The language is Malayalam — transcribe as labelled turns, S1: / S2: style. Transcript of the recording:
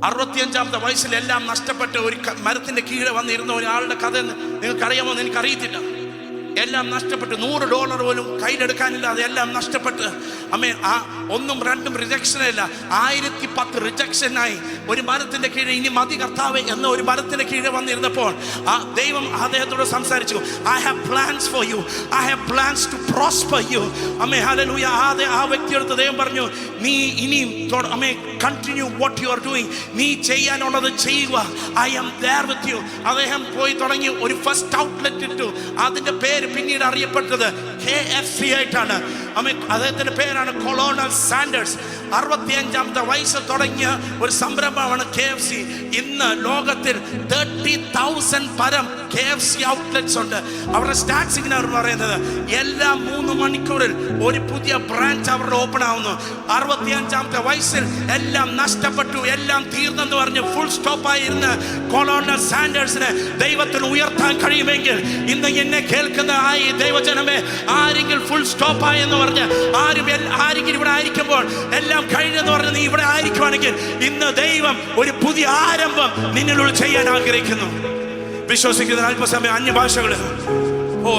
S1: 65-ാമത്തെ വയസ്സിൽ എല്ലാം നഷ്ടപ്പെട്ട് ഒരു മരത്തിന്റെ കീഴെ വന്നിരുന്ന ഒരാളുടെ കഥ നിങ്ങൾക്കറിയാമോ എന്ന് എനിക്കറിയത്തില്ല. എല്ലാം നഷ്ടപ്പെട്ട് $100 പോലും കയ്യിലെടുക്കാനില്ല. അതെല്ലാം നഷ്ടപ്പെട്ട് അമ്മേ ആ 1ഉം 2ഉം റിജക്ഷനില്ല, 1010 റിജക്ഷനായി ഒരു മരത്തിന്റെ കീഴെ ഇനി മതി കർത്താവേ എന്ന ഒരു മരത്തിന്റെ കീഴെ വന്നിരുന്നപ്പോൾ ആ ദൈവം അദ്ദേഹത്തോട് സംസാരിച്ചു. I have plans for you. I have plans to prosper you. അമ്മേ ഹല്ലേലൂയ. ആ വ്യക്തിയോട് ദൈവം പറഞ്ഞു, നീ ഇനിയും അമ്മേ continue what you are doing. നീ ചെയ്യാനുള്ളത് ചെയ്യുക. I am there with you. അദ്ദേഹം പോയി തുടങ്ങി ഒരു ഫസ്റ്റ് ഔട്ട്ലെറ്റ് ഇട്ടു. അതിന്റെ പേര് പിന്നീട് അറിയപ്പെട്ടത് KFC ആയിട്ടാണ്. അദ്ദേഹത്തിന്റെ പേരാണ് കൊളോണൽ സാൻഡേഴ്സ്. 65-ാമത്തെ വയസ്സിൽ തുടങ്ങിയ ഒരു സംരംഭമാണ് KFC. ഇന്ന് ലോകത്തിൽ 30,000 പരം KFC ഔട്ട്ലെറ്റ്സ് ഉണ്ട്. അവരുടെ സ്റ്റാറ്റ്സ് ഇങ്ങനെയാണ് പറയുന്നത്, എല്ലാ 3 മണിക്കൂറിൽ ഒരു പുതിയ ബ്രാഞ്ച് അവരുടെ ഓപ്പൺ ആവുന്നു. 65-ാമത്തെ വയസ്സിൽ എല്ലാം നഷ്ടപ്പെട്ടു, എല്ലാം തീർന്നെന്ന് പറഞ്ഞ് ഫുൾ സ്റ്റോപ്പായിരുന്ന കൊളോണൽ സാൻഡേഴ്സിനെ ദൈവത്തിന് ഉയർത്താൻ കഴിയുമെങ്കിൽ ഇന്ന് എന്നെ കേൾക്കുന്ന ഈ ദൈവജനമേ, ആരെങ്കിലും ഫുൾ സ്റ്റോപ്പായി എന്ന് പറഞ്ഞ് ആരെങ്കിലും ഇവിടെ ആയിരിക്കുമ്പോൾ എല്ലാം കഴിഞ്ഞെന്ന് പറഞ്ഞ് നീ ഇവിടെ ആയിരിക്കുവാണെങ്കിൽ ഇന്ന് ദൈവം ഒരു പുതിയ ആരംഭം നിന്നിലൂടെ ചെയ്യാൻ ആഗ്രഹിക്കുന്നു. വിശ്വസിക്കുന്ന അല്പസമയം അന്യഭാഷകള് ഓ